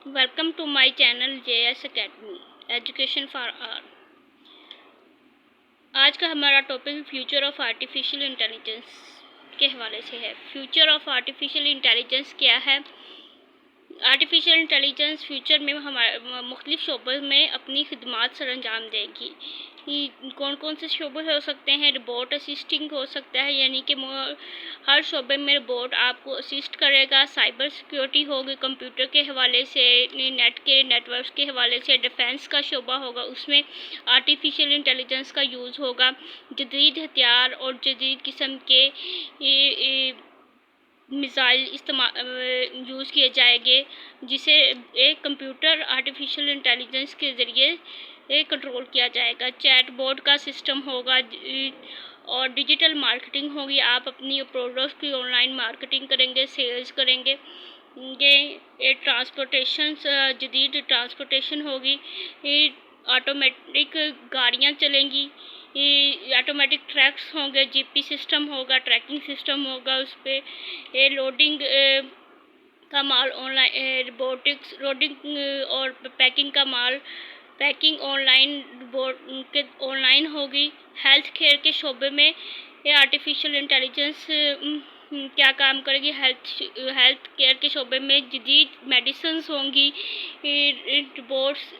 Welcome to my channel JS academy education for all. आज का हमारा topic future of artificial intelligence के हवाले से है। फ्यूचर ऑफ आर्टिफिशियल इंटेलिजेंस क्या है? आर्टिफिशियल इंटेलिजेंस फ्यूचर में हमारे मुख्तलिफ शोबों में अपनी खिदमात सर अंजाम देगी। कौन कौन से शोबे हो सकते हैं? रोबोट असिस्टिंग हो सकता है, यानी कि हर शोबे में रोबोट आपको असिस्ट करेगा। साइबर सिक्योरिटी होगी, कंप्यूटर के हवाले से, नेटवर्क के हवाले से। डिफेंस का शोबा होगा, उसमें आर्टिफिशियल इंटेलिजेंस का यूज़ होगा। जदीद हथियार और जदीद किस्म के मिसाइल यूज़ किए जाएंगे, जिसे एक कंप्यूटर आर्टिफिशियल इंटेलिजेंस के ज़रिए कंट्रोल किया जाएगा। चैट बोर्ड का सिस्टम होगा और डिजिटल मार्केटिंग होगी। आप अपनी प्रोडक्ट्स की ऑनलाइन मार्केटिंग करेंगे, सेल्स करेंगे। ये ट्रांसपोर्टेशन, जदीद ट्रांसपोर्टेशन होगी। ऑटोमेटिक गाड़ियाँ चलेंगी, ऑटोमेटिक ट्रैक्स होंगे, जीपी सिस्टम होगा, ट्रैकिंग सिस्टम होगा। उस पर लोडिंग का माल ऑनलाइन, रोबोटिक्स लोडिंग और पैकिंग का माल, पैकिंग ऑनलाइन होगी। हेल्थ केयर के शोबे में ये आर्टिफिशियल इंटेलिजेंस क्या काम करेगी? हेल्थ केयर के शोबे में जदीद मेडिसिन्स होंगी। रोबोट्स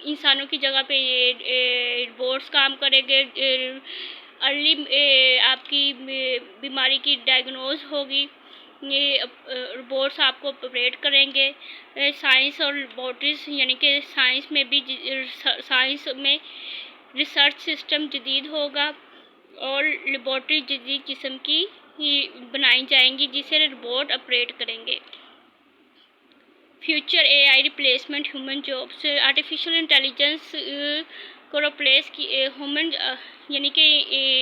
इंसानों की जगह पे रोबोट्स काम करेंगे। अर्ली आपकी बीमारी की डायग्नोज होगी, ये रोबोट्स आपको ऑपरेट करेंगे। साइंस और रोबोटिक्स, यानी कि साइंस में रिसर्च सिस्टम जदीद होगा और लेबॉर्ट्री जदीद किस्म की बनाई जाएंगी, जिसे रोबोट ऑपरेट करेंगे। Future AI replacement human jobs. Artificial intelligence को रिप्लेस की ह्यूमन, यानी कि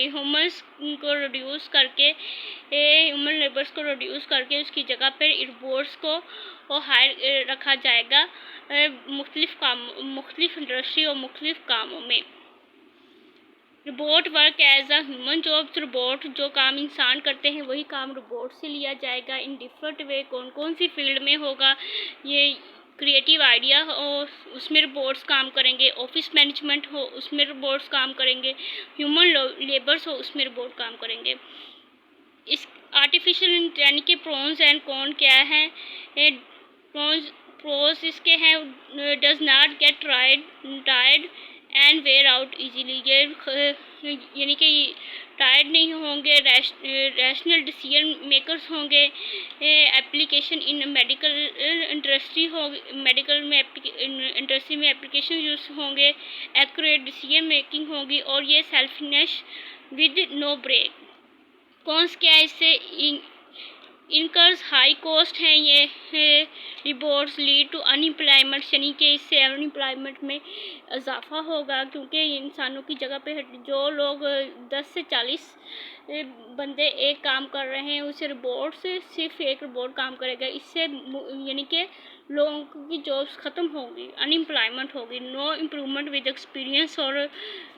ह्यूमंस को रिड्यूस करके, ह्यूमन लेबर्स को रिड्यूस करके उसकी जगह पर रोबोट्स को हायर रखा जाएगा मुख्तलिफ इंडस्ट्री और मुख्तलिफ कामों में। Robot work as a human jobs. Robot जो काम इंसान करते हैं वही काम रोबोट से लिया जाएगा इन डिफरेंट वे। कौन कौन सी फील्ड में होगा? ये क्रिएटिव आइडिया हो, उसमें रोबोट्स काम करेंगे। ऑफिस मैनेजमेंट हो, उसमें रोबोट्स काम करेंगे। ह्यूमन लेबर्स हो, उसमें रोबोट काम करेंगे। इस आर्टिफिशियल, यानी कि प्रोन्स एंड कॉन क्या है? प्रोस इसके हैं, does not get tired and wear out easily. ये यानी कि टायर्ड नहीं होंगे, रैशनल डिसीजन मेकर्स होंगे। एप्लीकेशन इन मेडिकल इंडस्ट्री हो, मेडिकल में इंडस्ट्री में एप्लीकेशन यूज होंगे। एक्यूरेट डिसीजन मेकिंग होगी और ये सेल्फनेस विद नो ब्रेक। कॉन्स क्या है इससे? इनकर्स हाई कॉस्ट हैं ये रिबोट्स, लीड टू अनएम्प्लॉयमेंट, यानी कि इससे अनएम्प्लॉयमेंट में इजाफा होगा, क्योंकि इंसानों की जगह पे जो लोग 10 से 40 बंदे एक काम कर रहे हैं, उसे रोबोट से सिर्फ एक रोबोट काम करेगा। इससे यानी कि लोगों की जॉब्स ख़त्म होगी, अनएम्प्लॉयमेंट होगी। नो इम्प्रूवमेंट विद एक्सपीरियंस, और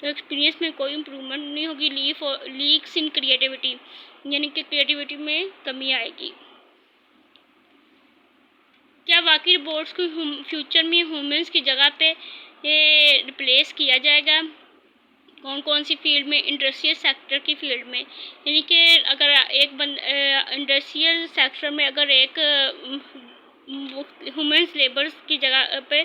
एक्सपीरियंस में कोई इम्प्रूवमेंट नहीं होगी। लीक्स इन क्रिएटिविटी, यानी कि क्रिएटिविटी में कमी आएगी। क्या वाकई रोबोट्स को फ्यूचर में ह्यूमंस की जगह पे रिप्लेस किया जाएगा? कौन कौन सी फील्ड में? इंडस्ट्रियल सेक्टर की फील्ड में, यानी कि अगर एक इंडस्ट्रियल सेक्टर में अगर एक ह्यूमंस लेबर्स की जगह पे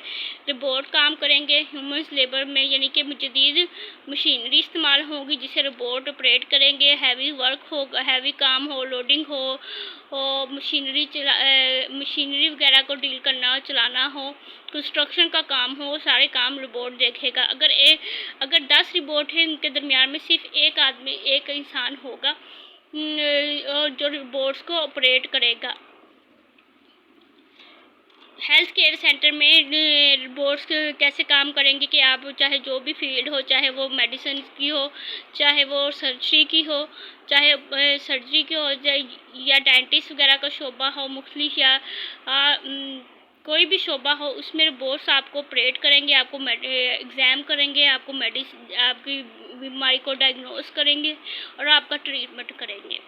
रोबोट काम करेंगे ह्यूमंस लेबर में, यानी कि जदीद मशीनरी इस्तेमाल होगी जिसे रोबोट ऑपरेट करेंगे। हैवी वर्क होगा, हैवी काम हो, लोडिंग हो मशीनरी वगैरह को डील करना, चलाना हो, कंस्ट्रक्शन का काम हो, सारे काम रोबोट देखेगा। अगर 10 रोबोट हैं, उनके दरमियान में सिर्फ एक इंसान होगा जो रोबोट्स को ऑपरेट करेगा। हेल्थ केयर सेंटर में रोबोट्स कैसे काम करेंगे कि आप चाहे जो भी फील्ड हो, चाहे वो मेडिसिन की हो, चाहे वो सर्जरी की हो, चाहे सर्जरी की हो या डेंटिस्ट वगैरह का शोबा हो मुख्तलिफ, या कोई भी शोबा हो, उसमें रोबोट्स आपको ऑपरेट करेंगे, आपको एग्ज़ाम करेंगे, आपकी बीमारी को डायग्नोस करेंगे और आपका ट्रीटमेंट करेंगे।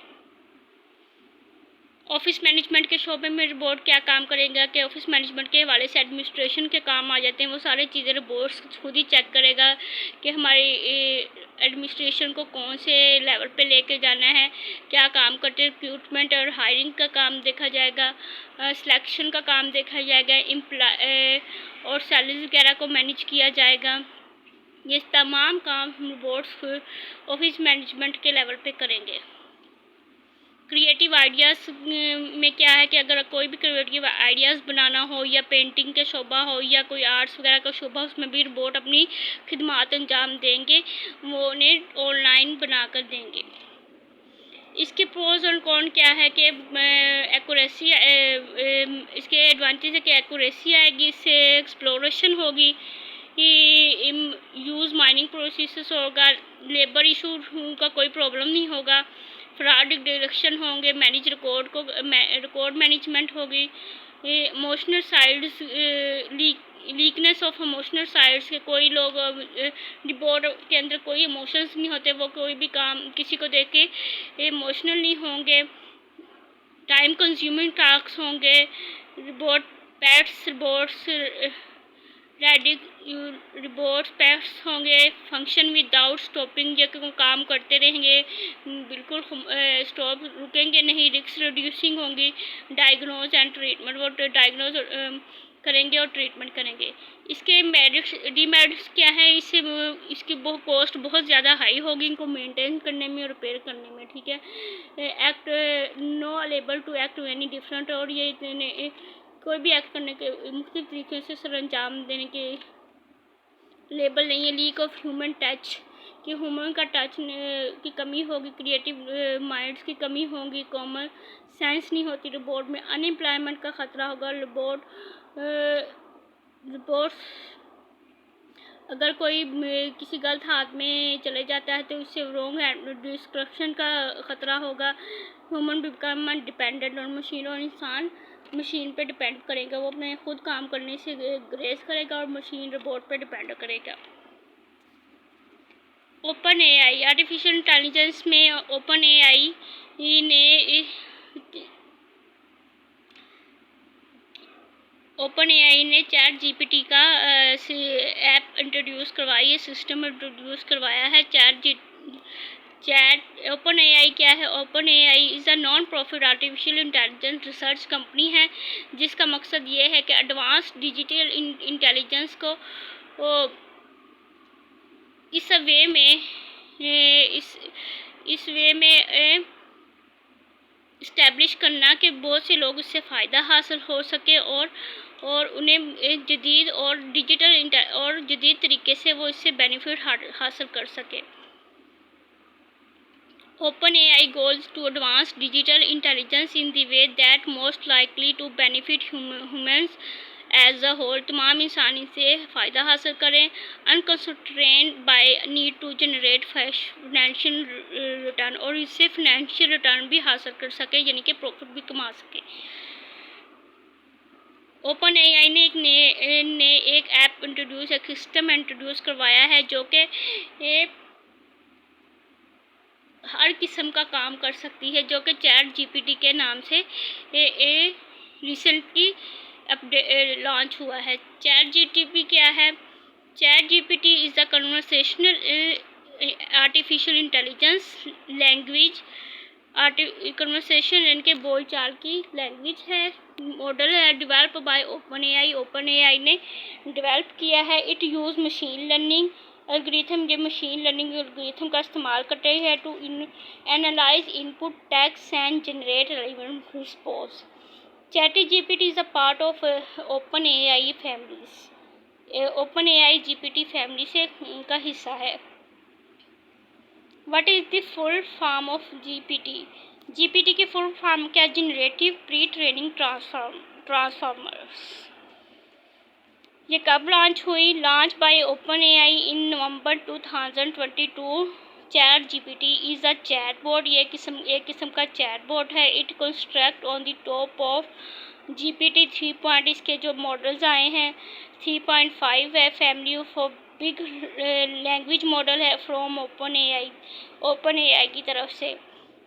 ऑफिस मैनेजमेंट के शोबे में रोबोट क्या काम करेगा कि ऑफिस मैनेजमेंट के हवाले से एडमिनिस्ट्रेशन के काम आ जाते हैं, वो सारी चीज़ें रोबोट्स खुद ही चेक करेगा कि हमारी एडमिनिस्ट्रेशन को कौन से लेवल पे लेके जाना है, क्या काम करते हैं। रिक्रूटमेंट और हायरिंग का काम देखा जाएगा, सिलेक्शन का काम देखा जाएगा, और सैलरी वगैरह को मैनेज किया जाएगा। ये तमाम काम रोबोट्स ऑफिस मैनेजमेंट के लेवल पे करेंगे। क्रिएटिव आइडियाज़ में क्या है कि अगर कोई भी क्रिएटिव आइडियाज़ बनाना हो या पेंटिंग का शोबा हो या कोई आर्ट्स वगैरह का शोबा, उसमें भी रोबोट अपनी खिदमात अंजाम देंगे, वो उन्हें ऑनलाइन बना कर देंगे। इसके प्रोज और कौन क्या है कि एक्यूरेसी, इसके एडवांटेज है कि एक्यूरेसी आएगी, इससे एक्सप्लोरेशन होगी, यूज़ माइनिंग प्रोसेस होगा, लेबर इशू का कोई प्रॉब्लम नहीं होगा, फ्रॉड डिटेक्शन होंगे, मैनेज रिकॉर्ड मैनेजमेंट होगी, इमोशनल साइड्स, लीकनेस ऑफ इमोशनल साइड्स के कोई लोग रिपोर्ट के अंदर कोई इमोशंस नहीं होते, वो कोई भी काम किसी को देख के इमोशनल नहीं होंगे। टाइम कंज्यूमिंग टास्क होंगे, रोबोट्स रोबोट्स पेट्स होंगे, फंक्शन विदाउट स्टॉपिंग, ये काम करते रहेंगे, बिल्कुल स्टॉप रुकेंगे नहीं, रिस्क रिड्यूसिंग होंगी, डायग्नोज एंड ट्रीटमेंट, वो डायग्नोज करेंगे और ट्रीटमेंट करेंगे। इसके मेरिट्स डीमेरिट्स क्या है, इसकी कॉस्ट बहुत ज़्यादा हाई होगी इनको मेंटेन करने में और रिपेयर करने में, ठीक है। Act no able to act any different, और ये इतने कोई भी एक्ट करने के मुख्तलिफ तरीके से सर अंजाम देने के लेबल नहीं है। लीक ऑफ ह्यूमन टच, कि ह्यूमन का टच की कमी होगी, क्रिएटिव माइंड्स की कमी होगी, कॉमन सेंस नहीं होती रोबोट में, अनएम्प्लॉयमेंट का ख़तरा होगा। रोबोट्स अगर कोई किसी गलत हाथ में चले जाता है तो उससे रॉन्ग डिस्क्रिप्शन का ख़तरा होगा। Human become dependent on machine, और इंसान मशीन पे डिपेंड करेगा, वो अपने खुद काम करने से ग्रेस करेगा और मशीन रोबोट पे डिपेंड करेगा। ओपन एआई, आर्टिफिशियल इंटेलिजेंस में ओपन एआई ने चैट जीपीटी का ऐप इंट्रोड्यूस करवाई है, सिस्टम इंट्रोड्यूस करवाया है। ओपन एआई क्या है? Open AI is a non profit artificial intelligence research company है, जिसका मकसद ये है कि एडवांस डिजिटल इंटेलिजेंस को इस वे में इस्टेब्लिश करना कि बहुत से लोग इससे फ़ायदा हासिल हो सके और उन्हें जदीद और डिजिटल और जदीद तरीके से वो इससे बेनिफिट हासिल कर सके। OpenAI goes to advance digital intelligence in the way that most likely to benefit humans as a whole। तमाम इंसान इनसे फ़ायदा हासिल करें, unconstrained by need to generate financial return, और इससे फाइनेंशियल रिटर्न भी हासिल कर सके, यानी कि प्रॉफिट भी कमा सके। OpenAI ने एक ऐप इंट्रोड्यूस, एक सिस्टम इंट्रोड्यूस करवाया है जो कि हर किस्म का काम कर सकती है, जो कि चैट जीपीटी के नाम से रिसेंटली लॉन्च हुआ है। चैट जीपीटी क्या है? Chat GPT is a conversational artificial intelligence language, conversation इनके बोलचाल की लैंग्वेज है, मॉडल है, डेवलप बाय ओपनएआई। ओपनएआई ने डेवलप किया है। It use machine learning algorithm, ये मशीन लर्निंग एल्गोरिथम का इस्तेमाल करते हैं to analyse input text and generate relevant response. Chat GPT is a part of OpenAI families. OpenAI GPT family से का हिस्सा है। What is the full form of GPT? GPT की फुल फॉर्म क्या? Generative pre training transformers. ये कब launch हुई? Launch by OpenAI in November 2022। Chat GPT is a chatbot, ये एक किस्म का चैटबॉट है। It construct on the top of GPT 3. इसके जो मॉडल्स आए हैं 3.5 है, family of big language model है फ्रॉम ओपनएआई की तरफ से।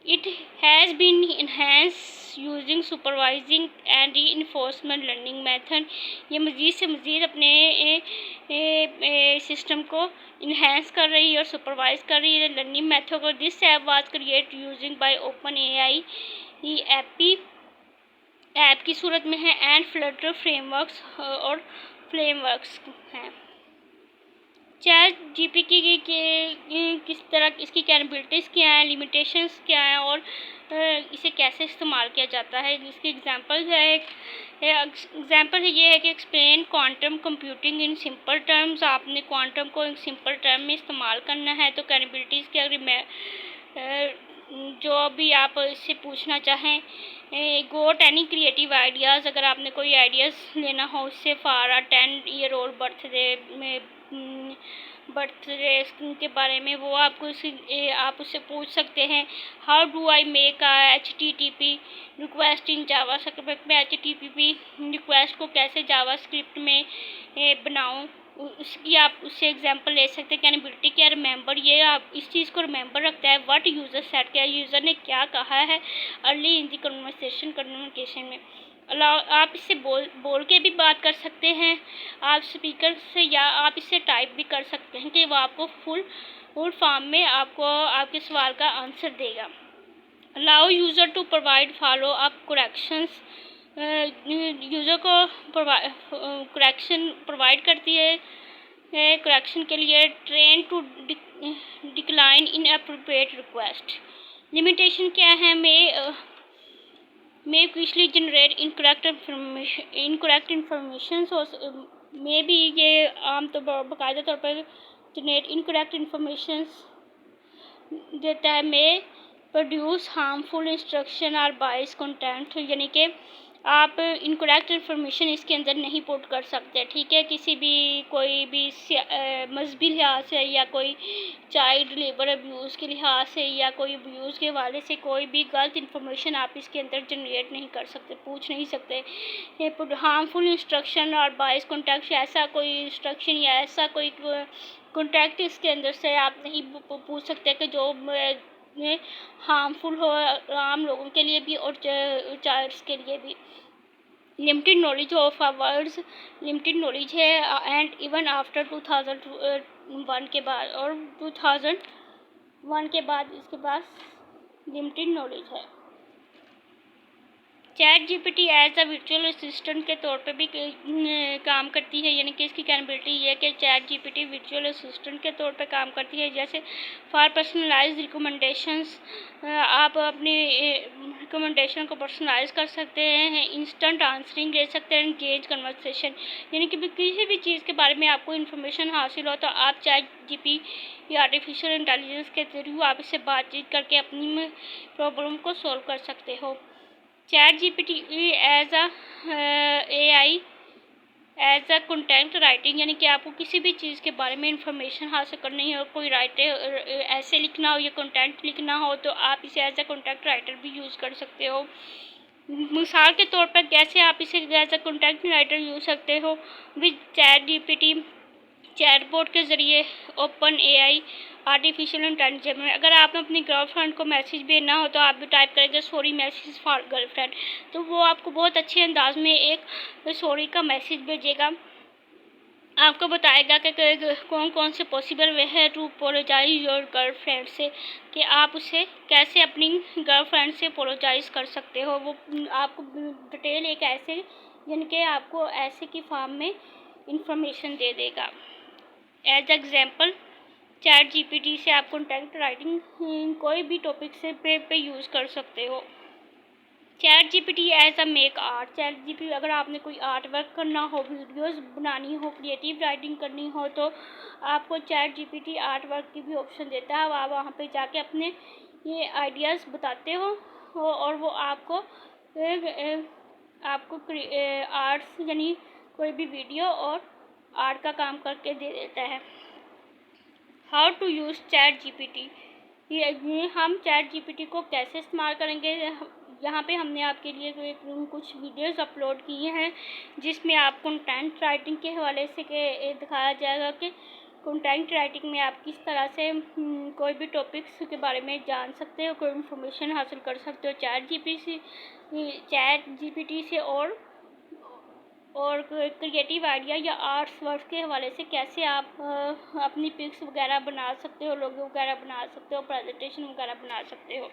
It has been enhanced using supervising and reinforcement learning method। ये मज़ीद से मज़ीद अपने सिस्टम को इन्हेंस कर रही है और सुपरवाइज कर रही है लर्निंग मेथड को। This app was create using by open AI app की सूरत में है एंड फ्लटर फ्रेमवर्क्स और फ्रेमवर्क्स हैं। चैट जीपीटी के किस तरह इसकी कैपेबिलिटीज़ क्या हैं, लिमिटेशंस क्या हैं और इसे कैसे इस्तेमाल किया जाता है। इसके एग्जांपल है ये है कि explain quantum computing in simple terms. आपने क्वांटम को एक सिंपल टर्म में इस्तेमाल करना है। तो कैपेबिलिटीज़ क्या, जो भी आप इससे पूछना चाहें। गोट एनी क्रिएटिव आइडियाज़, अगर आपने कोई आइडियाज़ लेना हो उससे for a 10 year old birthday के बारे में, वो आपको आप उससे पूछ सकते हैं। How do I make a HTTP request in JavaScript में HTTP रिक्वेस्ट को कैसे जावास्क्रिप्ट में बनाऊं, उसकी आप उससे एग्जांपल ले सकते हैं। कैपेबिलिटी क्या, रिमेंबर, ये आप इस चीज़ को रिमेंबर रखता है। व्हाट यूज़र सेड, क्या यूज़र ने क्या कहा है अर्ली इन दी कम्युनिकेशन में। आप इससे बोल के भी बात कर सकते हैं आप स्पीकर से, या आप इससे टाइप भी कर सकते हैं कि वो आपको फुल फॉर्म में आपको आपके सवाल का आंसर देगा। Allow user to provide follow up corrections, user को करेक्शन प्रोवाइड करती है करेक्शन के लिए। Train to decline inappropriate request. Limitation क्या है, may quickly generate incorrect information में भी ये आम तो बाकायदा तौर पर जनरेट इनकरेक्ट इंफॉर्मेशन देता है। may produce harmful instruction और biased content, यानी कि आप इनकरेक्ट इंफॉर्मेशन इसके अंदर नहीं पुट कर सकते, ठीक है। किसी भी कोई भी मजहबी लिहाज से या कोई चाइल्ड लेबर अब्यूज़ के लिहाज से या कोई अब्यूज़ के हवाले से कोई भी गलत इंफॉर्मेशन आप इसके अंदर जनरेट नहीं कर सकते, पूछ नहीं सकते। हार्मफुल इंस्ट्रक्शन और बायस कॉन्टेक्ट, ऐसा कोई इंस्ट्रक्शन या ऐसा कोई कॉन्टेक्ट इसके अंदर से आप नहीं पूछ सकते कि जो हार्मफुल हो आम लोगों के लिए भी और चाइल्ड्स के लिए भी। Limited knowledge of a words, limited knowledge है एंड इवन आफ्टर 2001 के बाद और 2001 के बाद इसके पास लिमिटेड नॉलेज है। Chat GPT as a virtual assistant के तौर पे भी काम करती है, यानी कि इसकी कैपेबिलिटी ये है कि चैट जीपीटी वर्चुअल असिस्टेंट के तौर पे काम करती है। जैसे फॉर पर्सनलाइज्ड रिकमेंडेशंस, आप अपनी रिकमेंडेशन को पर्सनलाइज कर सकते हैं। इंस्टेंट आंसरिंग दे सकते हैं। एंगेज कन्वर्सेशन, यानी कि किसी भी चीज़ के बारे में आपको इन्फॉर्मेशन हासिल हो तो आप चैट जीपीटी या आर्टिफिशियल इंटेलिजेंस के थ्रू आप इससे बातचीत करके अपनी प्रॉब्लम को सॉल्व कर सकते हो। Chat GPT as a AI as a content writing, यानी कि आपको किसी भी चीज़ के बारे में इंफॉर्मेशन हासिल करनी हो, कोई ऐसे लिखना हो या कंटेंट लिखना हो तो आप इसे एज अ कंटेंट राइटर भी यूज़ कर सकते हो। मिसाल के तौर पर कैसे आप इसे as a content writer use सकते हो विद चैट जीपीटी चैटबॉट के ज़रिए ओपन AI आर्टिफिशियल इंटेलिजेंस में। अगर आपने अपनी गर्लफ्रेंड को मैसेज भेजना हो तो आप भी टाइप करेंगे सॉरी मैसेज फॉर गर्लफ्रेंड, तो वो आपको बहुत अच्छे अंदाज में एक सॉरी का मैसेज भेजेगा। आपको बताएगा कि कौन कौन से पॉसिबल वे है टू अपोलोजाइज योर गर्लफ्रेंड से, कि आप उसे कैसे अपनी गर्लफ्रेंड से अपोलोजाइज कर सकते हो। वो आपको डिटेल एक ऐसे, यानी कि आपको ऐसे की फॉर्म में इंफॉर्मेशन दे देगा। एज एग्जाम्पल चैट जीपीटी से आप कंटेंट राइटिंग कोई भी टॉपिक से पे यूज़ कर सकते हो। Chat GPT as a make art, chat GPT अगर आपने कोई आर्ट वर्क करना हो, वीडियोस बनानी हो, क्रिएटिव राइटिंग करनी हो तो आपको चैट जीपीटी आर्ट वर्क की भी ऑप्शन देता है। आप वहाँ पे जाके अपने ये आइडियाज़ बताते हो और वो आपको आर्ट्स यानी कोई भी वीडियो और आर्ट का काम करके दे देता है। How to use chat GPT, ये हम चैट जीपीटी को कैसे इस्तेमाल करेंगे। यहाँ पे हमने आपके लिए कुछ वीडियोस अपलोड किए हैं जिसमें आप कंटेंट राइटिंग के हवाले से दिखाया जाएगा कि कंटेंट राइटिंग में आप किस तरह से कोई भी टॉपिक्स के बारे में जान सकते हो, कोई इन्फॉर्मेशन हासिल कर सकते हो चैट जीपीटी से, और क्रिएटिव आइडिया या आर्ट्स वर्क के हवाले से कैसे आप अपनी पिक्स वगैरह बना सकते हो, लोगो वगैरह बना सकते हो, प्रेजेंटेशन वगैरह बना सकते हो।